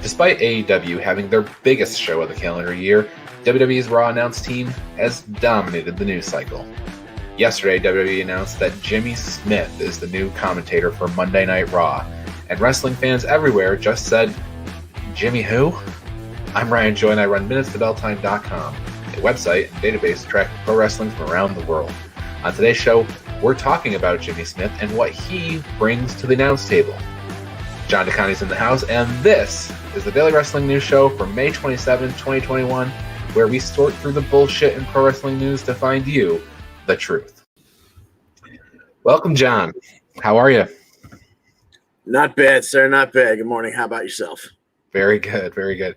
Despite AEW having their biggest show of the calendar year, WWE's Raw announced team has dominated the news cycle. Yesterday, WWE announced that Jimmy Smith is the new commentator for Monday Night Raw, and wrestling fans everywhere just said, "Jimmy who?" I'm Ryan Joy and I run MinutesToBellTime.com, a website and database tracking pro wrestling from around the world. On today's show, we're talking about Jimmy Smith and what he brings to the announce table. John DeConnie's in the house, and this is the Daily Wrestling News Show for May 27, 2021, where we sort through the bullshit in pro wrestling news to find you the truth. Welcome, John. How are you? Not bad, sir. Not bad. Good morning. How about yourself? Very good. Very good.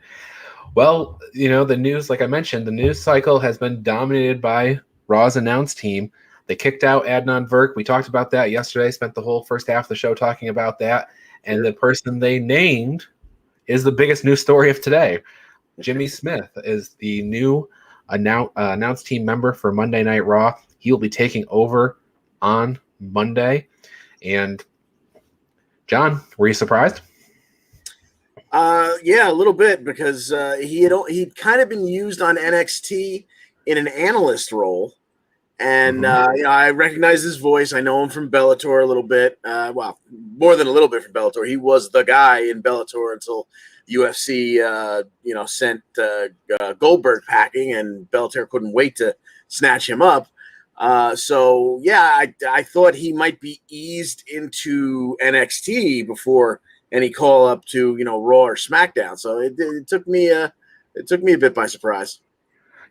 Well, the news, like I mentioned, the news cycle has been dominated by Raw's announce team. They kicked out Adnan Virk. We talked about that yesterday, spent the whole first half of the show talking about that. And the person they named is the biggest news story of today. Jimmy Smith is the new announce team member for Monday Night Raw. He will be taking over on Monday. And John, were you surprised? Yeah, a little bit, because he'd kind of been used on NXT in an analyst role. And, I recognize his voice. I know him from Bellator a little bit. Well, more than a little bit from Bellator. He was the guy in Bellator until UFC, sent Goldberg packing, and Bellator couldn't wait to snatch him up. I thought he might be eased into NXT before any call up to, Raw or SmackDown. So it took me a bit by surprise.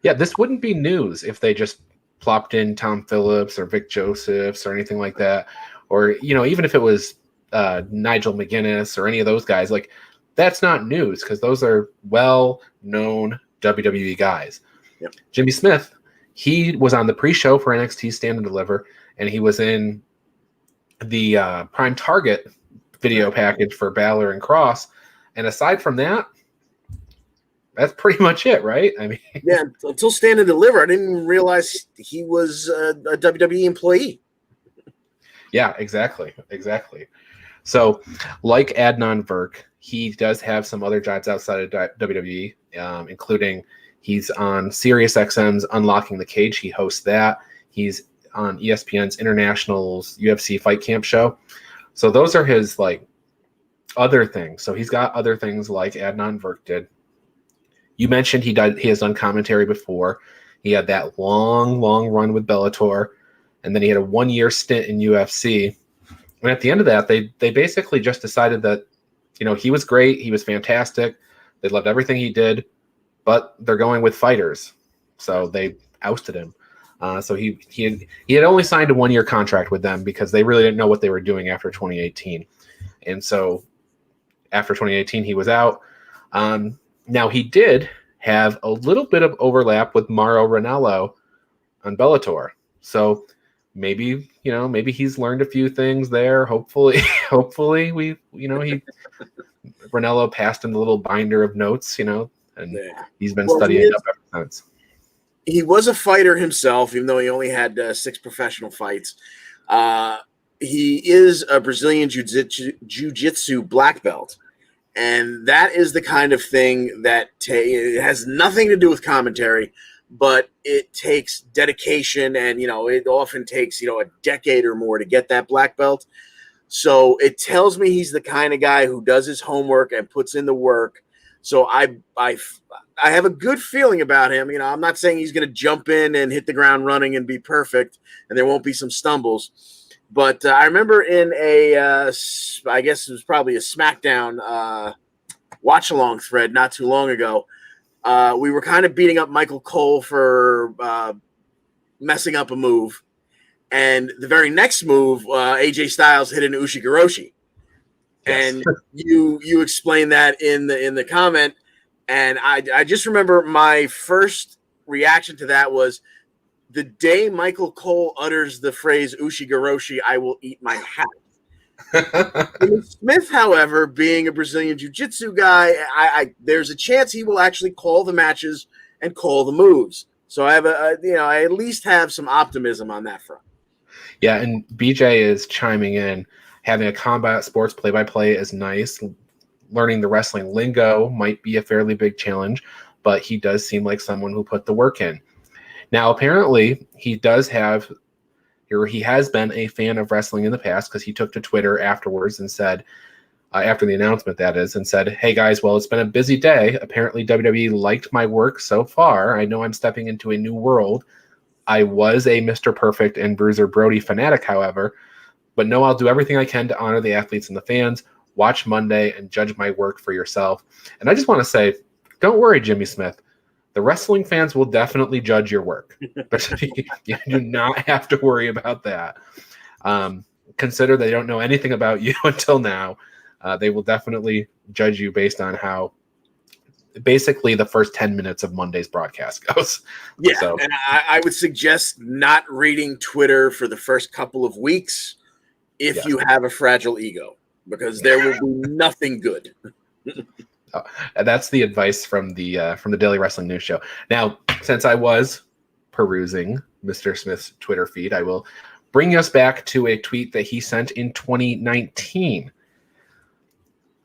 Yeah, this wouldn't be news if they just plopped in Tom Phillips or Vic Josephs or anything like that, or even if it was Nigel McGuinness or any of those guys. Like, that's not news because those are well-known WWE guys. Yep. Jimmy Smith, he was on the pre-show for NXT Stand and Deliver, and he was in the Prime Target video package for Balor and Cross. And aside from that, that's pretty much it, right? I mean, yeah, until Stand and Deliver, I didn't realize he was a WWE employee. Yeah, exactly. So, like Adnan Virk, he does have some other jobs outside of WWE, including he's on SiriusXM's Unlocking the Cage. He hosts that. He's on ESPN's International's UFC Fight Camp show. So those are his other things. So he's got other things like Adnan Virk did. You mentioned he has done commentary before. He had that long run with Bellator, and then he had a 1-year stint in UFC. And at the end of that, they basically just decided that, he was great, he was fantastic, they loved everything he did, but they're going with fighters, so they ousted him. So he had only signed a 1-year contract with them because they really didn't know what they were doing after 2018, and so after 2018 he was out. Now, he did have a little bit of overlap with Mauro Ranallo on Bellator. So maybe he's learned a few things there. Hopefully Ranallo passed him the little binder of notes, and he's been studying up ever since. He was a fighter himself, even though he only had 6 professional fights. He is a Brazilian jiu-jitsu black belt. And that is the kind of thing that it has nothing to do with commentary, but it takes dedication, and, it often takes, a decade or more to get that black belt. So it tells me he's the kind of guy who does his homework and puts in the work. So I have a good feeling about him. I'm not saying he's going to jump in and hit the ground running and be perfect, and there won't be some stumbles. But I remember in I guess it was probably a SmackDown watch-along thread not too long ago, we were kind of beating up Michael Cole for messing up a move. And the very next move, AJ Styles hit an Ushigoroshi. Yes. And you explained that in the comment. And I just remember my first reaction to that was, the day Michael Cole utters the phrase Ushigoroshi, I will eat my hat. Smith, however, being a Brazilian jiu-jitsu guy, there's a chance he will actually call the matches and call the moves. So I have I at least have some optimism on that front. Yeah, and BJ is chiming in. Having a combat sports play-by-play is nice. learning the wrestling lingo might be a fairly big challenge, but he does seem like someone who put the work in. Now, apparently, he has been a fan of wrestling in the past, because he took to Twitter afterwards and said, after the announcement, that is, and said, "Hey guys, well, it's been a busy day. Apparently WWE liked my work so far. I know I'm stepping into a new world. I was a Mr. Perfect and Bruiser Brody fanatic, however, but no, I'll do everything I can to honor the athletes and the fans. Watch Monday and judge my work for yourself." And I just want to say, don't worry, Jimmy Smith. The wrestling fans will definitely judge your work. You do not have to worry about that. Consider they don't know anything about you until now. They will definitely judge you based on how basically the first 10 minutes of Monday's broadcast goes. Yeah, so. And I would suggest not reading Twitter for the first couple of weeks if you have a fragile ego, because there will be nothing good. That's the advice from the Daily Wrestling News Show. Now, since I was perusing Mr. Smith's Twitter feed, I will bring us back to a tweet that he sent in 2019.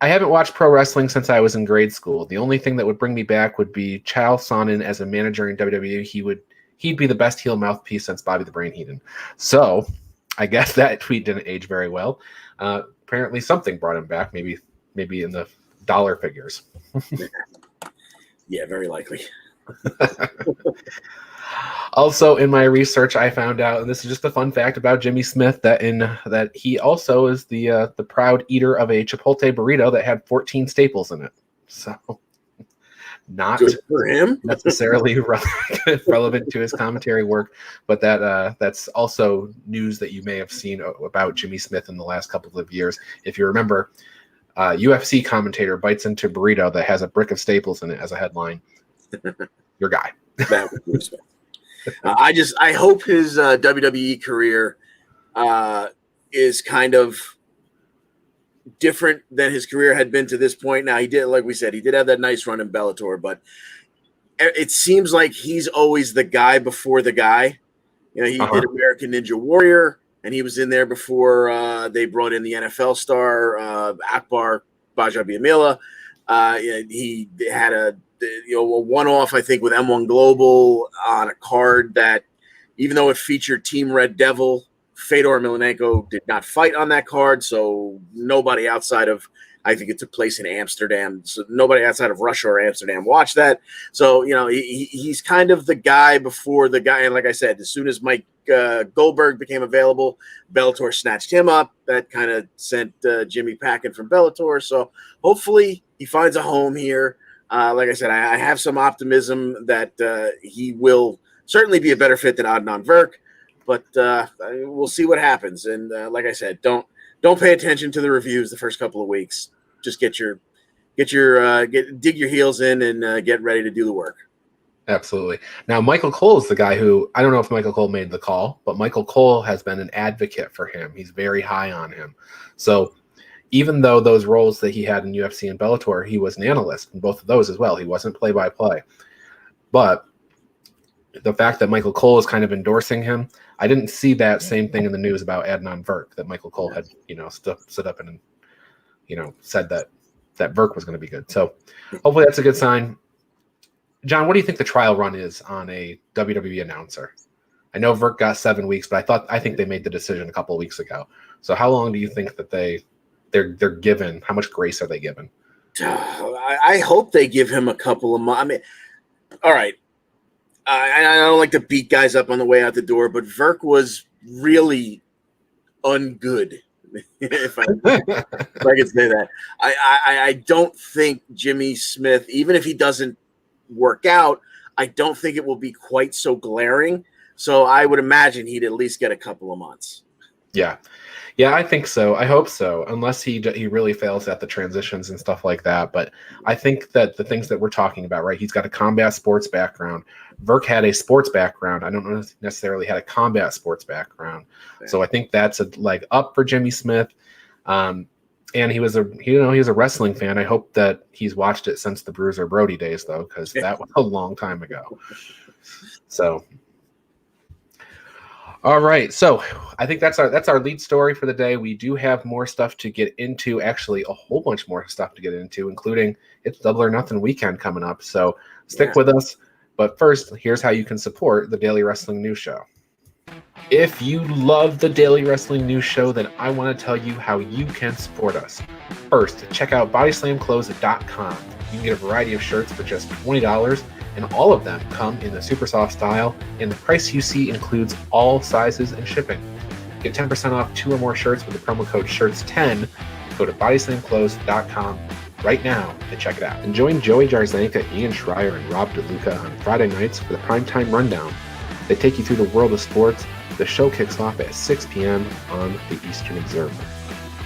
"I haven't watched pro wrestling since I was in grade school. The only thing that would bring me back would be Chael Sonnen as a manager in WWE. He'd be the best heel mouthpiece since Bobby the Brain Heenan." So I guess that tweet didn't age very well. Apparently something brought him back, maybe in the dollar figures. Yeah, very likely. Also, in my research, I found out, and this is just a fun fact about Jimmy Smith, that he also is the proud eater of a Chipotle burrito that had 14 staples in it. So, not good for him. necessarily relevant to his commentary work, but that's also news that you may have seen about Jimmy Smith in the last couple of years. If you remember, UFC commentator bites into burrito that has a brick of staples in it as a headline. Your guy. That was Jimmy Smith. I hope his WWE career is kind of different than his career had been to this point. Now, he did, like we said, he did have that nice run in Bellator, but it seems like he's always the guy before the guy. You know, he did American Ninja Warrior, and he was in there before they brought in the NFL star Akbar Bajabiamila. He had a one-off, I think, with M1 Global on a card that, even though it featured Team Red Devil, Fedor Emelianenko did not fight on that card, so nobody outside of, I think it took place in Amsterdam, so nobody outside of Russia or Amsterdam watched that. So, he's kind of the guy before the guy, and like I said, as soon as Mike Goldberg became available, Bellator snatched him up. That kind of sent Jimmy packing from Bellator, so hopefully he finds a home here. Like I said, I have some optimism that he will certainly be a better fit than Adnan Virk, but we'll see what happens. And like I said, don't pay attention to the reviews the first couple of weeks. Just dig your heels in and get ready to do the work. Absolutely. Now, Michael Cole is the guy who, I don't know if Michael Cole made the call, but Michael Cole has been an advocate for him. He's very high on him. So even though those roles that he had in UFC and Bellator, he was an analyst in both of those as well. He wasn't play-by-play. But the fact that Michael Cole is kind of endorsing him, I didn't see that same thing in the news about Adnan Virk, that Michael Cole had, stood up and, said that Virk was going to be good. So hopefully that's a good sign. John, what do you think the trial run is on a WWE announcer? I know Virk got 7 weeks, but I think they made the decision a couple of weeks ago. So how long do you think that they're given? How much grace are they given? I hope they give him a couple of months. I mean, all right. I don't like to beat guys up on the way out the door, but Virk was really ungood, if I can say that. I don't think Jimmy Smith, even if he doesn't work out, I don't think it will be quite so glaring. So I would imagine he'd at least get a couple of months. Yeah, I think so. I hope so, unless he really fails at the transitions and stuff like that. But I think that the things that we're talking about, right? He's got a combat sports background. Virk had a sports background. I don't know if necessarily had a combat sports background. Yeah. So I think that's a leg up for Jimmy Smith. And he was a wrestling fan. I hope that he's watched it since the Bruiser Brody days, though, because that was a long time ago. So. All right, so I think that's our lead story for the day. We do have more stuff to get into, actually a whole bunch more stuff to get into, including it's Double or Nothing weekend coming up. So stick with us. But first, here's how you can support the Daily Wrestling News Show. If you love the Daily Wrestling News Show, then I want to tell you how you can support us. First, check out bodyslamclothes.com. You can get a variety of shirts for just $20, and all of them come in the super soft style, and the price you see includes all sizes and shipping. Get 10% off 2 or more shirts with the promo code SHIRTS10. Go to bodyslamclothes.com right now to check it out. And join Joey Jarzanka, Ian Schreier, and Rob DeLuca on Friday nights for the Primetime Rundown. They take you through the world of sports. The show kicks off at 6 p.m. on the Eastern Observer.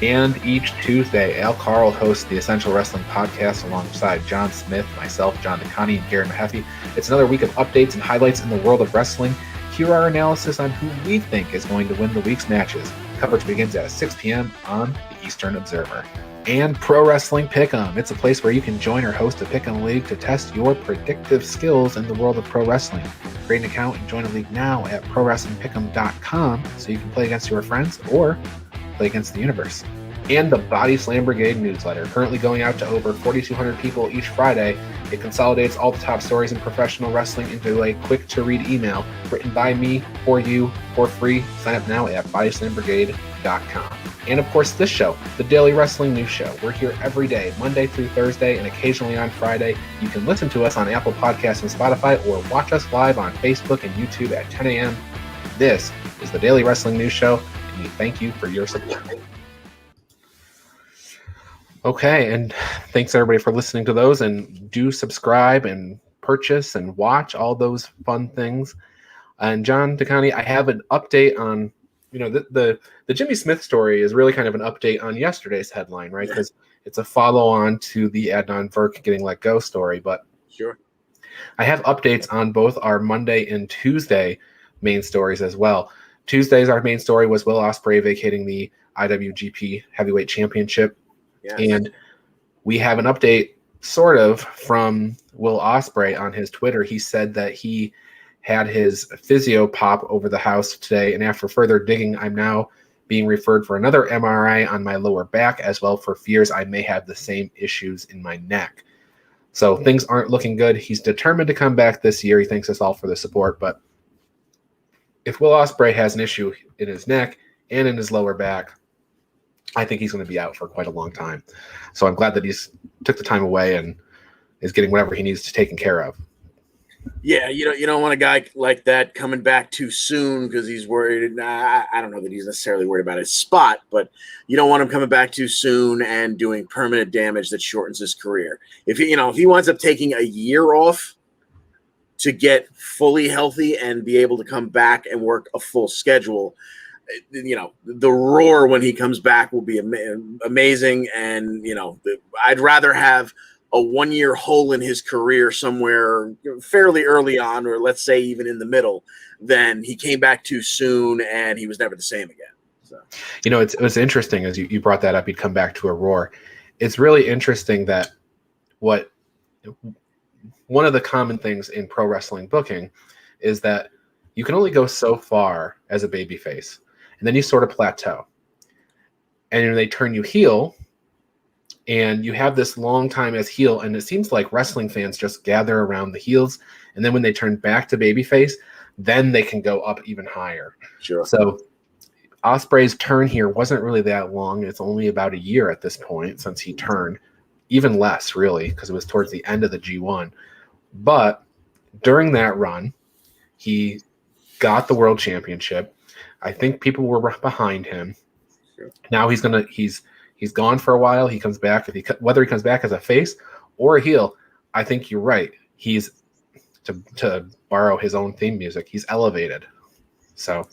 And each Tuesday, Al Carl hosts the Essential Wrestling Podcast alongside John Smith, myself, John DeConnie, and Garen Mahaffey. It's another week of updates and highlights in the world of wrestling. Here are our analysis on who we think is going to win the week's matches. Coverage begins at 6 p.m. on the Eastern Observer. And Pro Wrestling Pick'em. It's a place where you can join or host a Pick'em League to test your predictive skills in the world of pro wrestling. Create an account and join a league now at ProWrestlingPick'em.com so you can play against your friends or play against the universe. And the Body Slam Brigade newsletter, currently going out to over 4,200 people each Friday. It consolidates all the top stories in professional wrestling into a quick-to-read email written by me for you for free. Sign up now at BodySlamBrigade.com. And of course, this show, the Daily Wrestling News Show. We're here every day, Monday through Thursday, and occasionally on Friday. You can listen to us on Apple Podcasts and Spotify, or watch us live on Facebook and YouTube at 10 a.m. This is the Daily Wrestling News Show, and we thank you for your support. Okay, and thanks everybody for listening to those, and do subscribe and purchase and watch all those fun things. And John DeConnie, I have an update on, the Jimmy Smith story is really kind of an update on yesterday's headline, right? Because it's a follow-on to the Adnan Virk getting let go story. But sure, I have updates on both our Monday and Tuesday main stories as well. Tuesday's our main story was Will Ospreay vacating the IWGP Heavyweight Championship. Yes. And we have an update sort of from Will Ospreay on his Twitter. He said that he had his physio pop over the house today, and after further digging, I'm now being referred for another MRI on my lower back as well, for fears I may have the same issues in my neck. So things aren't looking good. He's determined to come back this year. He thanks us all for the support, but if Will Ospreay has an issue in his neck and in his lower back, I think he's going to be out for quite a long time. So I'm glad that he's took the time away and is getting whatever he needs to taken care of. Yeah, you don't want a guy like that coming back too soon because he's worried. I don't know that he's necessarily worried about his spot, but you don't want him coming back too soon and doing permanent damage that shortens his career. If he winds up taking a year off to get fully healthy and be able to come back and work a full schedule, the roar when he comes back will be amazing. And, I'd rather have a 1-year hole in his career somewhere fairly early on, or let's say even in the middle, than he came back too soon and he was never the same again. So, it's interesting as you brought that up, he'd come back to a roar. It's really interesting that one of the common things in pro wrestling booking is that you can only go so far as a babyface, and then you sort of plateau. And they turn you heel, and you have this long time as heel, and it seems like wrestling fans just gather around the heels, and then when they turn back to babyface, then they can go up even higher. Sure. So Ospreay's turn here wasn't really that long. It's only about a year at this point since he turned. Even less, really, because it was towards the end of the G1. But during that run, he got the world championship. I think people were behind him. Sure. Now he's gone for a while. He comes back. Whether he comes back as a face or a heel, I think you're right. He's, to borrow his own theme music, he's elevated. So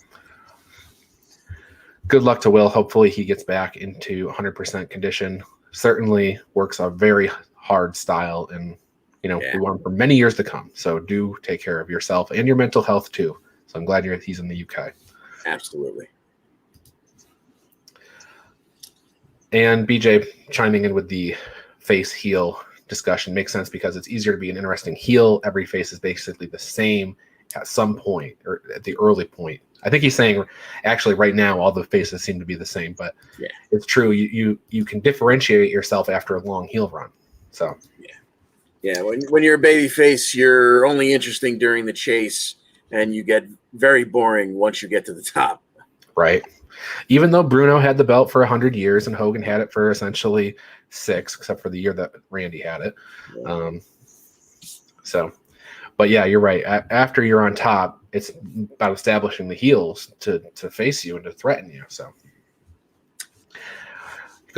good luck to Will. Hopefully he gets back into 100% condition. Certainly works a very hard style, and we want him for many years to come. So do take care of yourself and your mental health too. So I'm glad he's in the UK. Absolutely. And BJ chiming in with the face heel discussion makes sense because it's easier to be an interesting heel. Every face is basically the same at some point or at the early point. I think he's saying actually right now all the faces seem to be the same, but yeah, it's true. You can differentiate yourself after a long heel run. So yeah. When you're a baby face, you're only interesting during the chase, and you get very boring once you get to the top. right. Even though Bruno had the belt for 100 years and Hogan had it for essentially 6, except for the year that Randy had it. Yeah. But yeah, you're right. After you're on top, it's about establishing the heels to face you and to threaten you. So,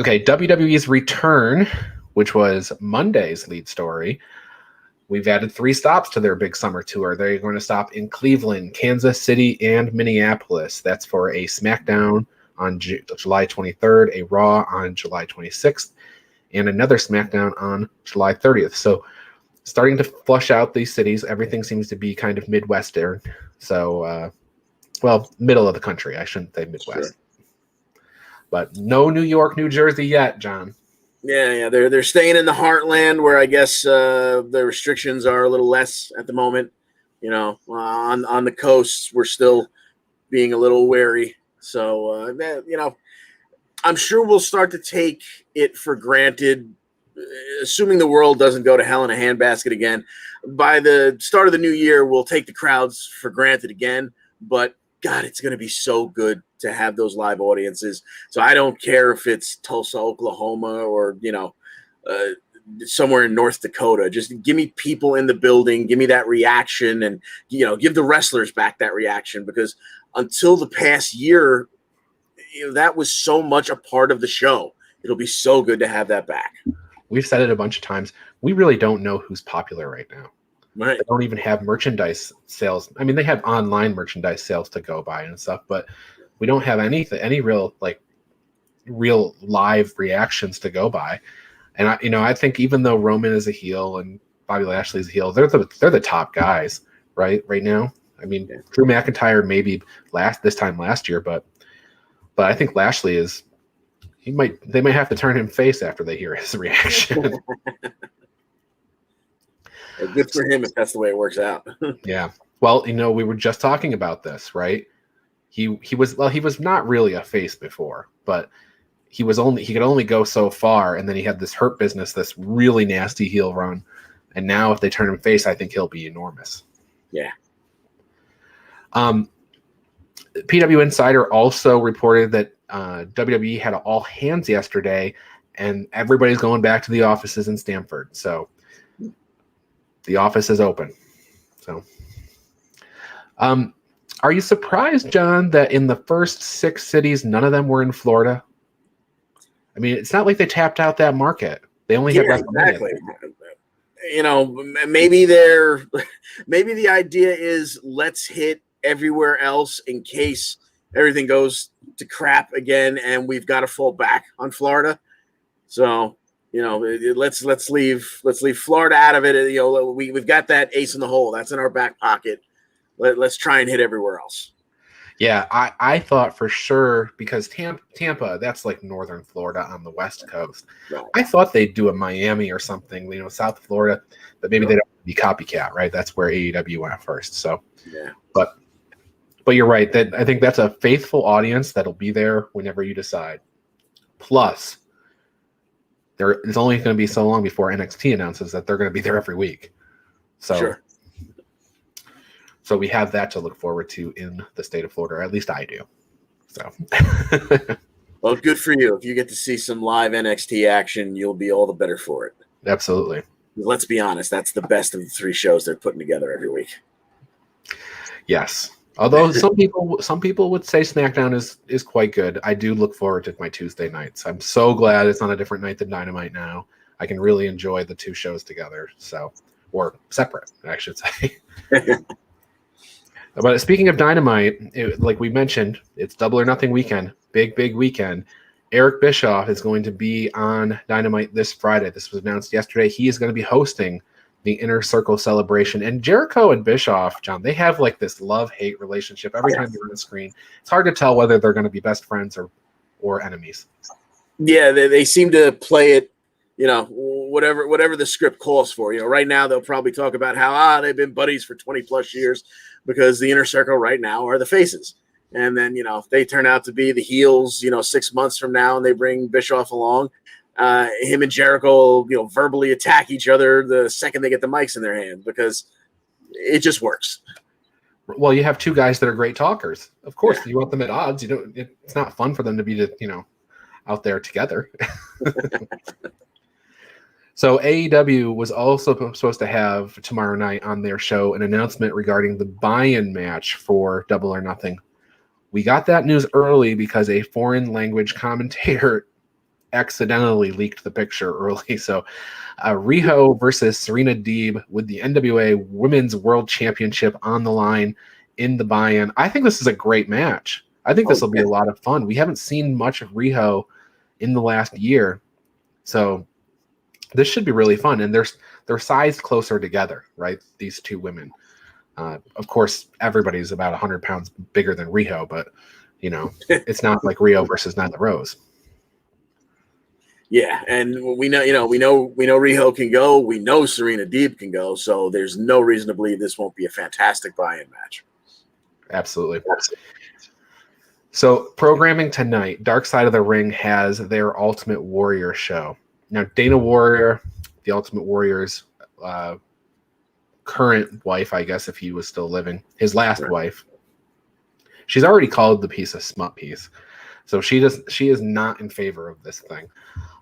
okay, WWE's return, which was Monday's lead story. We've added 3 stops to their big summer tour. They're going to stop in Cleveland, Kansas City, and Minneapolis. That's for a SmackDown on July 23rd, a Raw on July 26th, and another SmackDown on July 30th. So starting to flush out these cities. Everything seems to be kind of Midwestern. So, middle of the country. I shouldn't say Midwest. Sure. But no New York, New Jersey yet, John. Yeah, they're staying in the heartland where I guess the restrictions are a little less at the moment. You know, on the coasts we're still being a little wary. So you know, I'm sure we'll start to take it for granted, assuming the world doesn't go to hell in a handbasket again. By the start of the new year, we'll take the crowds for granted again. But God, it's going to be so good to have those live audiences. So I don't care if it's Tulsa, Oklahoma, or, you know, somewhere in North Dakota. Just give me people in the building, give me that reaction, and, you know, give the wrestlers back that reaction, because until the past year, you know, that was so much a part of the show. It'll be so good to have that back. We've said it a bunch of times. We really don't know who's popular right now. Right. They don't even have merchandise sales. I mean, they have online merchandise sales to go by and stuff, but we don't have any real live reactions to go by. And I think even though Roman is a heel and Bobby Lashley is a heel, they're the top guys right now. I mean, yeah. Drew McIntyre maybe this time last year, but I think Lashley is. They might have to turn him face after they hear his reaction. Good for him if that's the way it works out. Yeah. Well, we were just talking about this, right? He was not really a face before, but he could only go so far, and then he had this Hurt Business, this really nasty heel run. And now if they turn him face, I think he'll be enormous. Yeah. PW Insider also reported that WWE had all hands yesterday, and everybody's going back to the offices in Stamford. So the office is open. So, are you surprised, John, that in the first 6 cities, none of them were in Florida? I mean, it's not like they tapped out that market. They only had exactly. You know, maybe the idea is let's hit everywhere else in case everything goes to crap again and we've got to fall back on Florida. So, you know, let's leave Florida out of it. You know, we've got that ace in the hole. That's in our back pocket. Let's try and hit everywhere else. Yeah, I thought for sure, because Tampa, that's like northern Florida on the West Coast. Right. I thought they'd do a Miami or something, you know, South Florida, but maybe they don't be copycat, right? That's where AEW went first. So, yeah. But you're right. That I think that's a faithful audience that'll be there whenever you decide. Plus, there is only going to be so long before NXT announces that they're going to be there every week. So, sure. So we have that to look forward to in the state of Florida, or at least I do. So, well, good for you. If you get to see some live NXT action, you'll be all the better for it. Absolutely. Let's be honest. That's the best of the 3 shows they're putting together every week. Yes. Although some people would say SmackDown is quite good. I do look forward to my Tuesday nights. I'm so glad it's on a different night than Dynamite now. I can really enjoy the 2 shows together. So, or separate, I should say. But speaking of Dynamite, like we mentioned, it's Double or Nothing weekend. Big weekend. Eric Bischoff is going to be on Dynamite this Friday. This was announced yesterday. He is going to be hosting the Inner Circle celebration. And Jericho and Bischoff, John, they have like this love-hate relationship every time they're on the screen. It's hard to tell whether they're going to be best friends or enemies. Yeah, they seem to play it whatever the script calls for. Right now they'll probably talk about how they've been buddies for 20 plus years because the Inner Circle right now are the faces. And then, if they turn out to be the heels, 6 months from now and they bring Bischoff along, him and Jericho, verbally attack each other the second they get the mics in their hand because it just works. Well, you have two guys that are great talkers. Of course, you want them at odds. It's not fun for them to be, out there together. So AEW was also supposed to have tomorrow night on their show an announcement regarding the buy-in match for Double or Nothing. We got that news early because a foreign language commentator accidentally leaked the picture early. So Riho versus Serena Deeb with the NWA Women's World Championship on the line in the buy-in. I think this is a great match. I think this will be a lot of fun. We haven't seen much of Riho in the last year. So this should be really fun. And they're sized closer together, right? These two women. Of course, everybody's about 100 pounds bigger than Riho, but it's not like Riho versus Nyla Rose. Yeah, and we know Riho can go. We know Serena Deeb can go. So there's no reason to believe this won't be a fantastic buy-in match. Absolutely. So programming tonight, Dark Side of the Ring has their Ultimate Warrior show. Now, Dana Warrior, the Ultimate Warrior's current wife, I guess, if he was still living, his last wife, she's already called the piece a smut piece. So she is not in favor of this thing.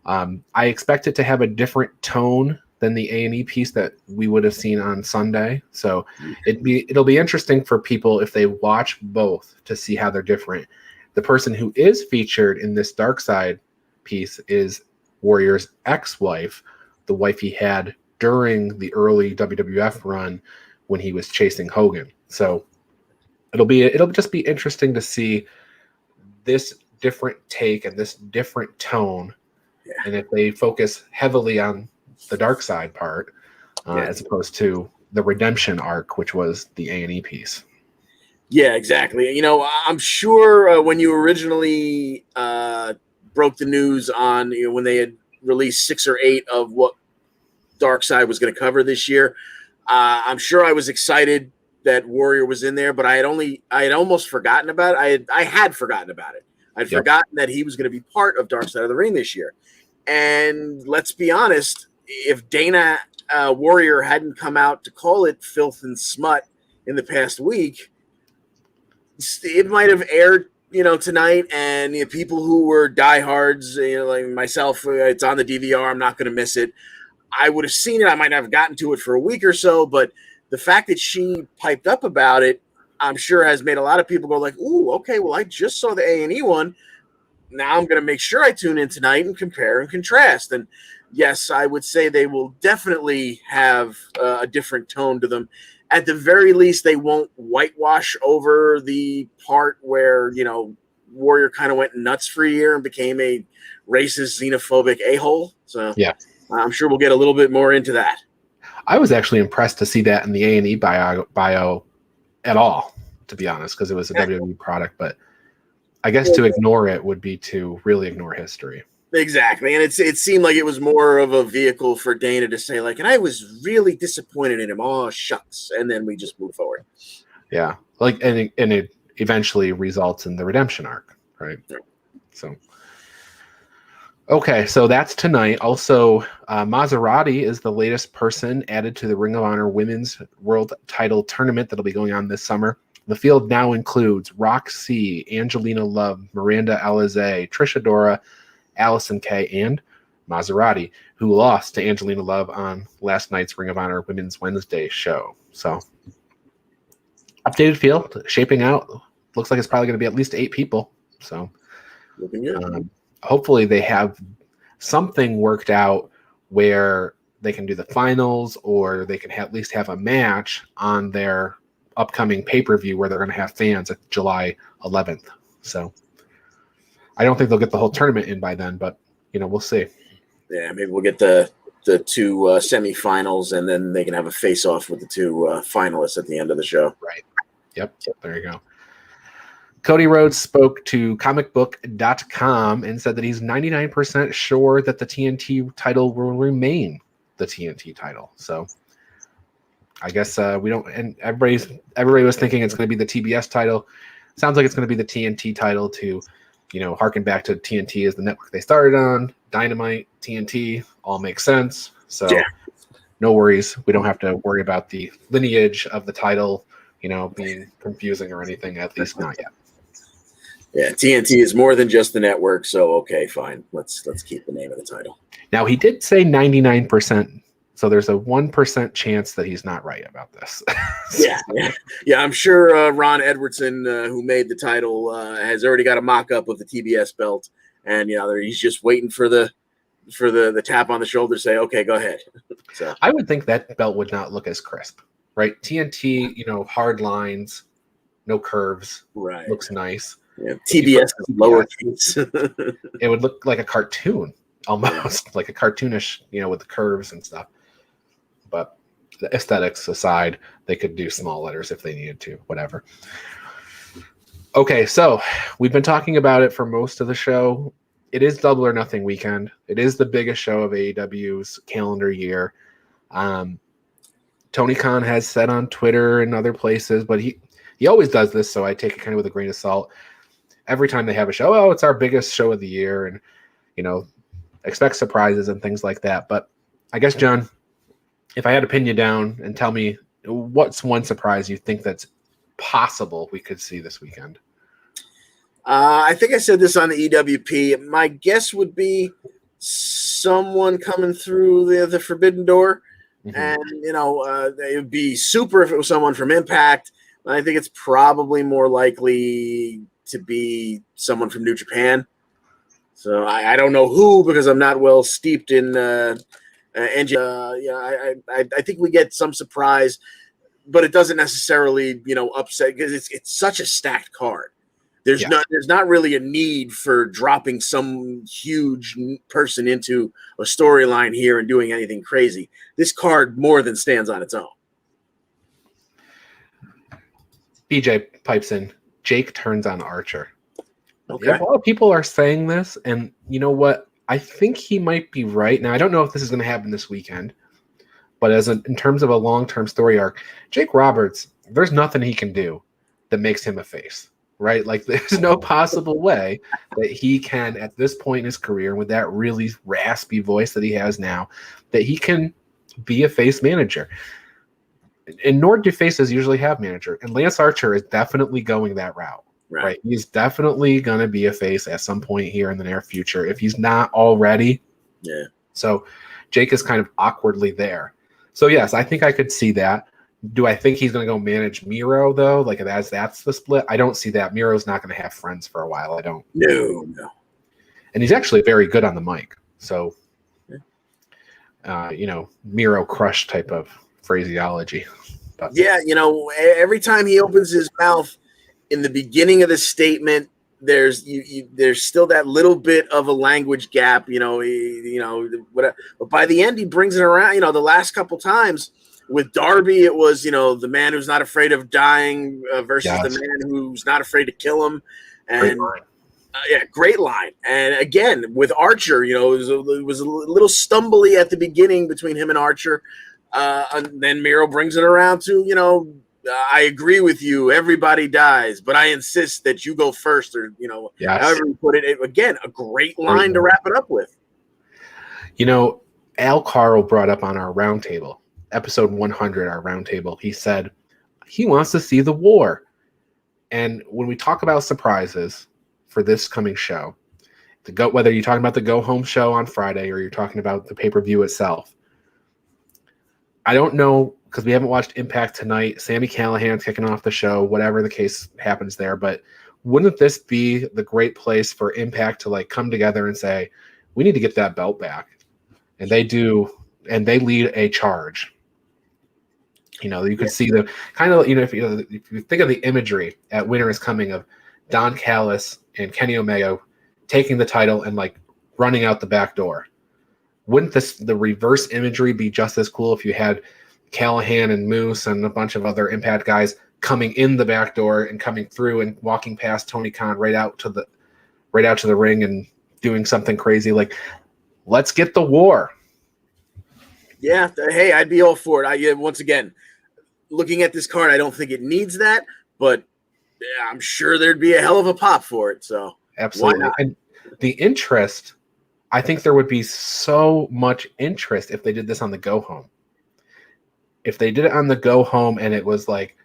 I expect it to have a different tone than the A&E piece that we would have seen on Sunday. So it'll be interesting for people if they watch both to see how they're different. The person who is featured in this Dark Side piece is Warrior's ex-wife, the wife he had during the early WWF run when he was chasing Hogan. So it'll just be interesting to see this different take and this different tone. Yeah. And if they focus heavily on the Dark Side part, as opposed to the redemption arc, which was the A&E piece. Yeah, exactly. I'm sure when you originally broke the news on when they had released 6 or 8 of what Dark Side was going to cover this year, I'm sure I was excited that Warrior was in there, but I had almost forgotten about it. I had forgotten about it. I'd forgotten that he was going to be part of Dark Side of the Ring this year. And let's be honest, if Dana Warrior hadn't come out to call it filth and smut in the past week, it might have aired, tonight. And people who were diehards, like myself, it's on the DVR. I'm not going to miss it. I would have seen it. I might have gotten to it for a week or so, but the fact that she piped up about it, I'm sure has made a lot of people go like, ooh, okay, well, I just saw the A&E one. Now I'm going to make sure I tune in tonight and compare and contrast. And yes, I would say they will definitely have a different tone to them. At the very least, they won't whitewash over the part where, Warrior kind of went nuts for a year and became a racist, xenophobic a-hole. So yeah, I'm sure we'll get a little bit more into that. I was actually impressed to see that in the A&E bio at all, to be honest, because it was a WWE product. But I guess to ignore it would be to really ignore history. Exactly. And it seemed like it was more of a vehicle for Dana to say, like, and I was really disappointed in him. Oh, shucks. And then we just move forward. Yeah. And it eventually results in the redemption arc, right? Yeah. So, okay. So that's tonight. Also, Maserati is the latest person added to the Ring of Honor Women's World Title Tournament that'll be going on this summer. The field now includes Roxy, Angelina Love, Miranda Alizé, Trish Adora, Allison Kay, and Maserati, who lost to Angelina Love on last night's Ring of Honor Women's Wednesday show. So, updated field, shaping out. Looks like it's probably going to be at least 8 people. So, hopefully they have something worked out where they can do the finals, or they can at least have a match on their upcoming pay-per-view where they're going to have fans at July 11th. So I don't think they'll get the whole tournament in by then, but we'll see. Yeah, maybe we'll get the 2 semifinals, and then they can have a face-off with the 2 finalists at the end of the show. Right. Yep. There you go. Cody Rhodes spoke to comicbook.com and said that he's 99% sure that the TNT title will remain the TNT title. So I guess we don't, and everybody was thinking it's going to be the TBS title. Sounds like it's going to be the TNT title to, harken back to TNT as the network they started on. Dynamite, TNT, all makes sense. So no worries. We don't have to worry about the lineage of the title, being confusing or anything, at least not yet. Yeah, TNT is more than just the network, so okay, fine. Let's keep the name of the title. Now, he did say 99%, so there's a 1% chance that he's not right about this. Yeah. I'm sure Ron Edwardson, who made the title, has already got a mock-up of the TBS belt, and he's just waiting for the tap on the shoulder to say, okay, go ahead. So I would think that belt would not look as crisp, right? TNT, hard lines, no curves, right? Looks nice. Yeah, TBS is lowercase. It would look like a cartoon, almost like a cartoonish, with the curves and stuff. But the aesthetics aside, they could do small letters if they needed to, whatever. Okay, so we've been talking about it for most of the show. It is Double or Nothing weekend. It is the biggest show of AEW's calendar year. Tony Khan has said on Twitter and other places, but he always does this, so I take it kind of with a grain of salt. Every time they have a show, it's our biggest show of the year, and expect surprises and things like that. But I guess, John, if I had to pin you down and tell me what's one surprise you think that's possible we could see this weekend. I think I said this on the EWP. My guess would be someone coming through the Forbidden Door. Mm-hmm. And, it would be super if it was someone from Impact. I think it's probably more likely to be someone from New Japan. So I don't know who, because I'm not well steeped in I think we get some surprise, but it doesn't necessarily, upset, because it's such a stacked card. There's not really a need for dropping some huge person into a storyline here and doing anything crazy. This card more than stands on its own. BJ pipes in, Jake turns on Archer. Okay. Yeah, a lot of people are saying this, and you know what? I think he might be right. Now, I don't know if this is going to happen this weekend, but in terms of a long-term story arc, Jake Roberts, there's nothing he can do that makes him a face, right? Like, there's no possible way that he can, at this point in his career, with that really raspy voice that he has now, that he can be a face manager. And nor do faces usually have manager. And Lance Archer is definitely going that route. Right. He's definitely going to be a face at some point here in the near future, if he's not already. Yeah. So Jake is kind of awkwardly there. So, yes, I think I could see that. Do I think he's going to go manage Miro, though? Like, that's the split? I don't see that. Miro's not going to have friends for a while. I don't. No. And he's actually very good on the mic. So, Miro crush type of phraseology. But, yeah, every time he opens his mouth in the beginning of the statement, there's still that little bit of a language gap, whatever. But by the end, he brings it around. The last couple times with Darby, it was the man who's not afraid of dying versus the man who's not afraid to kill him, and great line. And again with Archer, it was a little stumbly at the beginning between him and Archer. And then Miro brings it around to, I agree with you. Everybody dies, but I insist that you go first, or, however you put it. Again, a great line to wrap it up with. Al Carl brought up on our roundtable, episode 100, our roundtable, he said he wants to see the war. And when we talk about surprises for this coming show, whether you're talking about the go home show on Friday or you're talking about the pay-per-view itself, I don't know, because we haven't watched Impact tonight. Sami Callihan's kicking off the show, whatever the case happens there. But wouldn't this be the great place for Impact to come together and say, we need to get that belt back? And they do, and they lead a charge. You could see the kind of, if you think of the imagery at Winter is Coming of Don Callis and Kenny Omega taking the title and running out the back door. Wouldn't the reverse imagery be just as cool if you had Callahan and Moose and a bunch of other Impact guys coming in the back door and coming through and walking past Tony Khan right out to the ring and doing something crazy. Like, let's get the war. Yeah, hey, I'd be all for it. Once again, looking at this card, I don't think it needs that, but yeah, I'm sure there'd be a hell of a pop for it. So absolutely. And the interest, I think there would be so much interest if they did this on the go home. If they did it on the go home and it was like,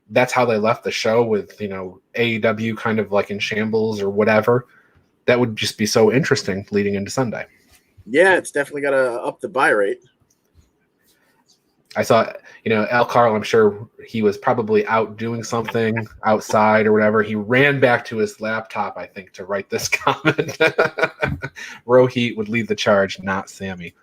that's how they left the show with, AEW kind of like in shambles or whatever, that would just be so interesting leading into Sunday. Yeah, it's definitely got to up the buy rate. I saw, Al Carl, I'm sure he was probably out doing something outside or whatever. He ran back to his laptop, I think, to write this comment. Rohit would lead the charge, not Sammy.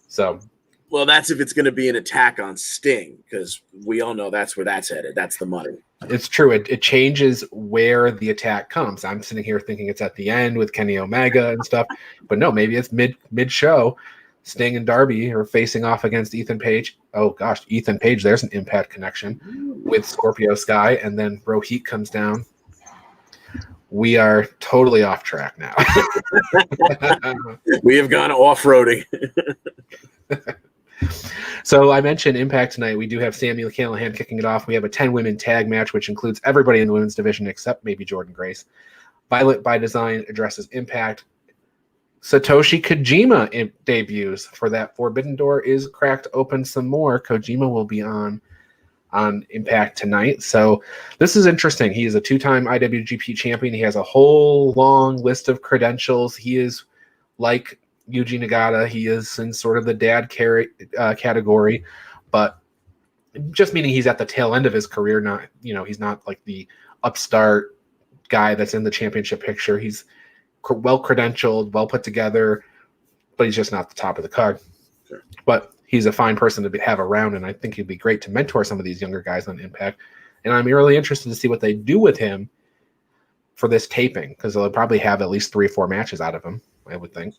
So, well, that's if it's going to be an attack on Sting, because we all know that's where that's headed. That's the money. It's true. It changes where the attack comes. I'm sitting here thinking it's at the end with Kenny Omega and stuff, but no, maybe it's mid show. Sting and Darby are facing off against Ethan Page. Oh gosh, Ethan Page, there's an Impact connection with Scorpio Sky, and then Rohit comes down. We are totally off track now. We have gone off-roading. So I mentioned Impact tonight. We do have Sami Callahan kicking it off. We have a 10-women tag match, which includes everybody in the women's division except maybe Jordynne Grace. Violet by Design addresses Impact. Satoshi Kojima debuts for that. Forbidden Door is cracked open some more. Kojima will be on Impact tonight. So this is interesting. He is a 2-time IWGP champion. He has a whole long list of credentials. He is like Yuji Nagata. He is in sort of the dad category, but just meaning he's at the tail end of his career. Not, he's not like the upstart guy that's in the championship picture. He's well credentialed, well put together, but he's just not the top of the card. Sure. But he's a fine person to have around, and I think he'd be great to mentor some of these younger guys on Impact. And I'm really interested to see what they do with him for this taping, because they'll probably have at least 3 or 4 matches out of him, I would think.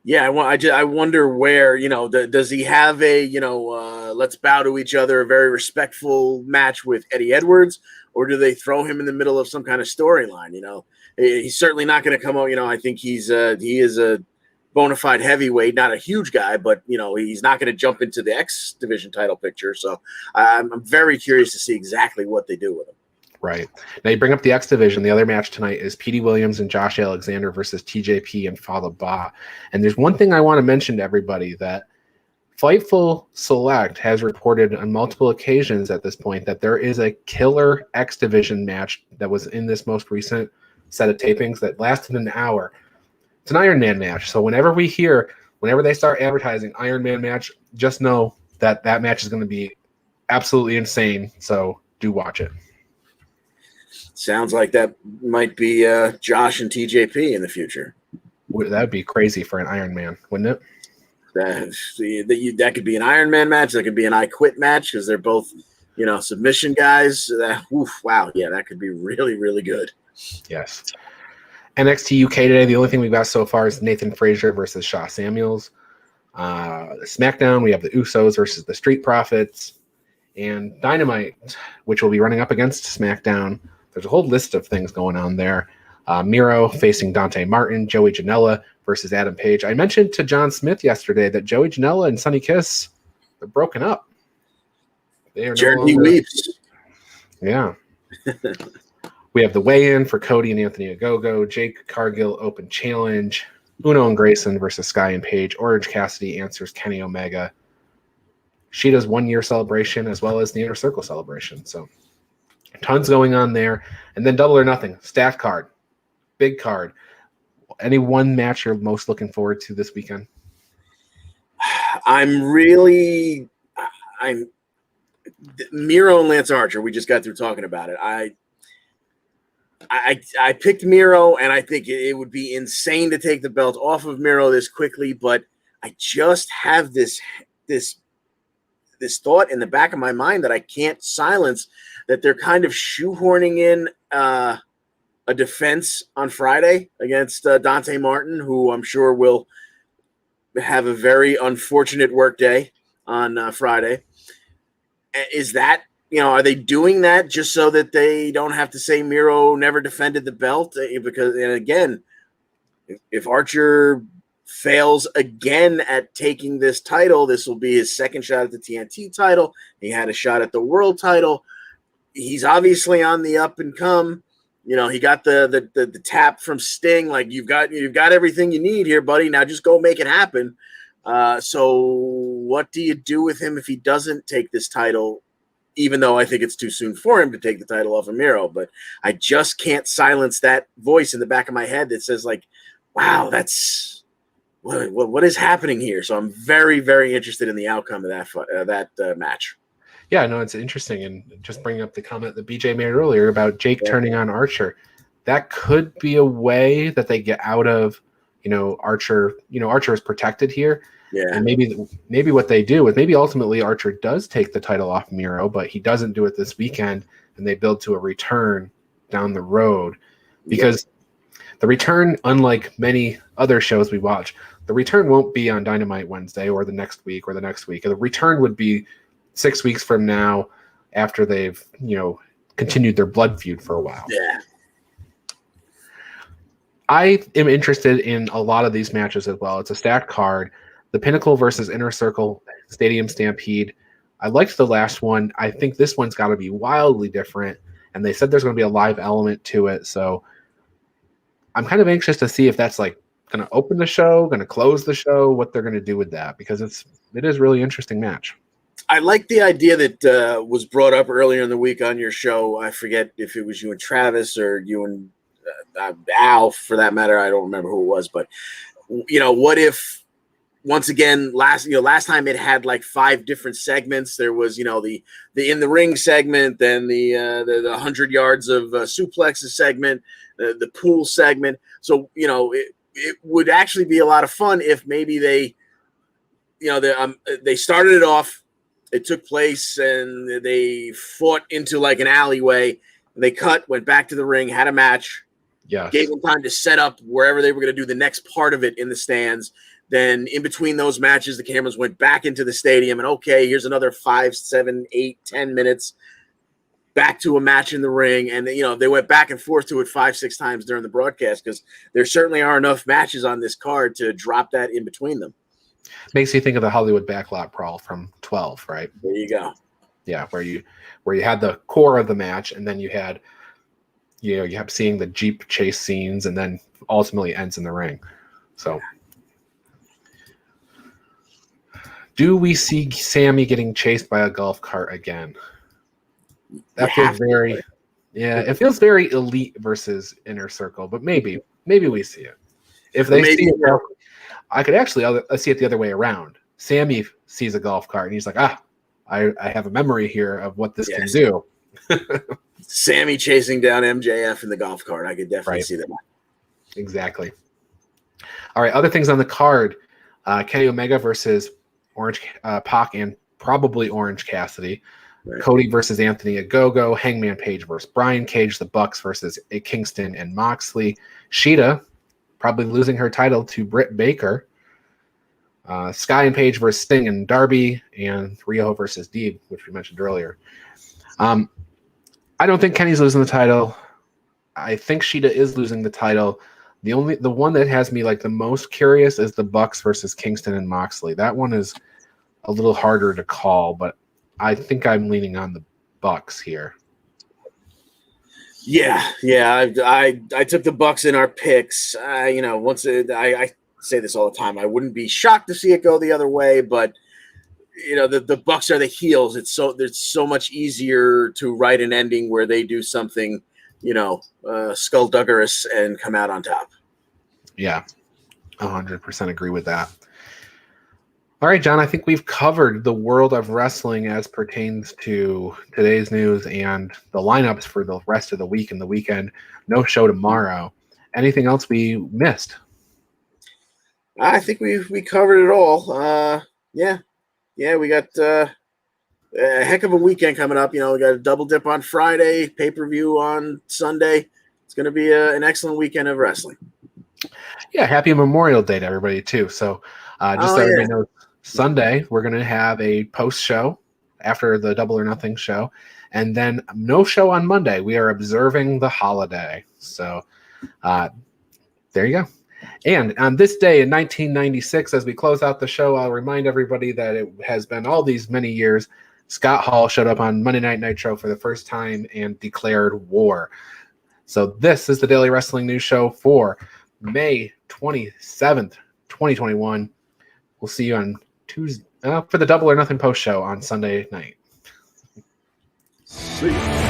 Yeah, I wonder where, does he have a, let's bow to each other, a very respectful match with Eddie Edwards, or do they throw him in the middle of some kind of storyline? He's certainly not going to come out. I think he is a bona fide heavyweight, not a huge guy, but he's not going to jump into the X division title picture. So I'm very curious to see exactly what they do with him. Right. Now you bring up the X division. The other match tonight is Petey Williams and Josh Alexander versus TJP and Fallah Bahh. And there's one thing I want to mention to everybody, that Fightful Select has reported on multiple occasions at this point that there is a killer X division match that was in this most recent set of tapings that lasted an hour. It's an Iron Man match. So whenever they start advertising Iron Man match, just know that match is going to be absolutely insane. So do watch it. Sounds like that might be Josh and TJP in the future. That would be crazy for an Iron Man, wouldn't it? That could be an Iron Man match. That could be an I Quit match, because they're both, submission guys. Wow. Yeah, that could be really, really good. Yes. NXT UK today, the only thing we've got so far is Nathan Frazier versus Shaw Samuels. SmackDown, we have the Usos versus the Street Profits. And Dynamite, which will be running up against SmackDown. There's a whole list of things going on there. Miro facing Dante Martin, Joey Janela versus Adam Page. I mentioned to John Smith yesterday that Joey Janela and Sonny Kiss, they're broken up. They are Jeremy weeps. Yeah. We have the weigh-in for Cody and Anthony Ogogo, Jake Cargill Open Challenge, Uno and Grayson versus Sky and Page, Orange Cassidy answers Kenny Omega. Sheeta's 1-year celebration as well as the Inner Circle celebration. So tons going on there. And then Double or Nothing, staff card, big card. Any one match you're most looking forward to this weekend? Miro and Lance Archer. We just got through talking about it. I picked Miro, and I think it would be insane to take the belt off of Miro this quickly, but I just have this thought in the back of my mind that I can't silence, that they're kind of shoehorning in a defense on Friday against Dante Martin, who I'm sure will have a very unfortunate work day on Friday. Is that are they doing that just so that they don't have to say Miro never defended the belt? Because, and again, if Archer fails again at taking this title, this will be his second shot at the TNT title. He had a shot at the world title. He's obviously on the up and come. He got the tap from Sting, like you've got everything you need here, buddy. Now just go make it happen. So what do you do with him if he doesn't take this title? Even though I think it's too soon for him to take the title off of Miro, but I just can't silence that voice in the back of my head that says, like, wow, that's what is happening here. So I'm very, very interested in the outcome of that match. Yeah, no, it's interesting. And just bringing up the comment that BJ made earlier about Jake turning on Archer, that could be a way that they get out of, Archer. Archer is protected here. Yeah. And maybe what they do is maybe ultimately Archer does take the title off Miro, but he doesn't do it this weekend, and they build to a return down the road. Because the return, unlike many other shows we watch, the return won't be on Dynamite Wednesday or the next week or the next week. The return would be 6 weeks from now after they've, continued their blood feud for a while. Yeah. I am interested in a lot of these matches as well. It's a stacked card. The Pinnacle versus Inner Circle Stadium Stampede. I liked the last one. I think this one's got to be wildly different. And they said there's going to be a live element to it. So I'm kind of anxious to see if that's like going to open the show, going to close the show, what they're going to do with that, because it is really interesting match. I like the idea that was brought up earlier in the week on your show. I forget if it was you and Travis or you and Al, for that matter. I don't remember who it was, but what if, once again, last time it had like 5 different segments. There was, the in the ring segment, then the 100 yards of suplexes segment, the pool segment. So, it would actually be a lot of fun if maybe they started it off, it took place, and they fought into like an alleyway. They went back to the ring, had a match. Yeah. Gave them time to set up wherever they were going to do the next part of it in the stands. Then in between those matches, the cameras went back into the stadium, and okay, here's another 5, 7, 8, 10 minutes back to a match in the ring. And they went back and forth to it 5, 6 times during the broadcast, because there certainly are enough matches on this card to drop that in between them. Makes you think of the Hollywood Backlot Brawl from 12, right? There you go. Yeah, where you had the core of the match, and then you had you have seeing the Jeep chase scenes, and then ultimately ends in the ring. So do we see Sammy getting chased by a golf cart again? That feels very, it feels very Elite versus Inner Circle, but maybe we see it. If they see it, I could actually see it the other way around. Sammy sees a golf cart and he's like, I have a memory here of what this can do. Sammy chasing down MJF in the golf cart. I could definitely see that. Exactly. All right, other things on the card. Kenny Omega versus Pac and probably Orange Cassidy. Right. Cody versus Anthony Ogogo. Hangman Page versus Brian Cage. The Bucks versus Kingston and Moxley. Shida probably losing her title to Britt Baker. Sky and Page versus Sting and Darby. And Riho versus Deeb, which we mentioned earlier. I don't think Kenny's losing the title. I think Shida is losing the title. The one that has me like the most curious is the Bucks versus Kingston and Moxley. That one is a little harder to call, but I think I'm leaning on the Bucks here. Yeah. I took the Bucks in our picks. I say this all the time. I wouldn't be shocked to see it go the other way, but the Bucks are the heels. It's so much easier to write an ending where they do something, skullduggerous and come out on top. Yeah, 100% agree with that. All right, John, I think we've covered the world of wrestling as pertains to today's news and the lineups for the rest of the week and the weekend. No show tomorrow. Anything else we missed? I think we covered it all. Yeah, we got a heck of a weekend coming up. We got a double dip on Friday, pay-per-view on Sunday. It's going to be an excellent weekend of wrestling. Yeah, happy Memorial Day to everybody, too. So everybody knows, Sunday, we're going to have a post-show after the Double or Nothing show. And then no show on Monday. We are observing the holiday. So there you go. And on this day in 1996, as we close out the show, I'll remind everybody that it has been all these many years. Scott Hall showed up on Monday Night Nitro for the first time and declared war. So this is the Daily Wrestling News Show for May 27th, 2021. We'll see you on Tuesday for the Double or Nothing post show on Sunday night. See you.